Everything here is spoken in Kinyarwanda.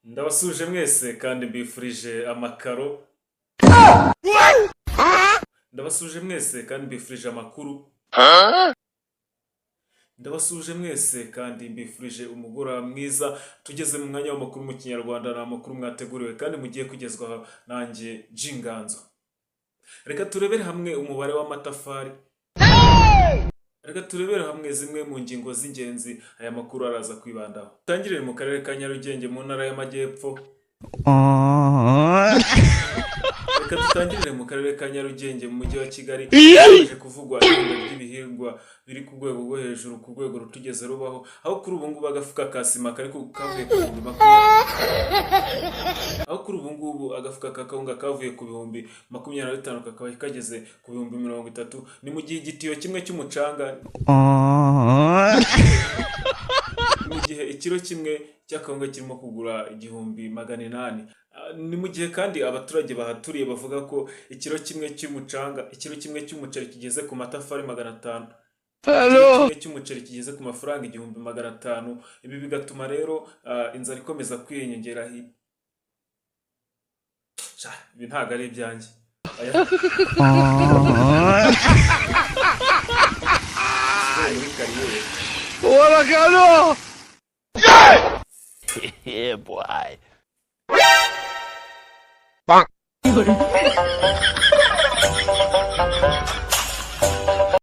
Ndabasuje mwese kandi mbifurije amakaro. Ndabasuje mwese kandi mbifurije amakuru. Ndabasuje mwese kandi mbifurije umugoroba mwiza. Tugeze mu mwanya w'amakuru mu Kinyarwanda, ni amakuru mwateguriwe kandi mugiye kugezwaho nanjye Jinganzo. Reka turebere hamwe umubare w'amatafari. Reka turebere hamwe zimwe mu ngingo z'ingenzi aya makuru araza kwibandaho. Tangirire mu karere ka Nyarugenge mu ntara y'Amajyepfo. Reka dutangirire mu karere ka Nyarugenge mu mujyi wa Kigali. Haje kuvugwa ibintu by'ibihingwa biri ku rwego rwo hejuru, ku rwego rutugeze rubaho, aho kuri ubu ngubu agafuka ka sima kari kavuye ku bihumbi 20. Aho kuri ubu ngubu agafuka ka kawunga kavuye ku bihumbi 25 kakaba kageze ku bihumbi 30. Ni mu gihe igitiyo kimwe cy'umucanga mu gihe ikiro kimwe cy'akawunga kirimo kugura 800. Ni mu gihe kandi abaturage bahaturiye bavuga ko ikiro kimwe cy'umucanga, ikiro kimwe cy'umuceri kigeze ku matafari 500. Ikiro kimwe cy'umuceri kigeze ku mafaranga 1500. Ibi bigatuma rero inzara ikomeza kwiyongera. Ibi ntago ari ibyanjye. Orakano! Yeah, boy. Bang.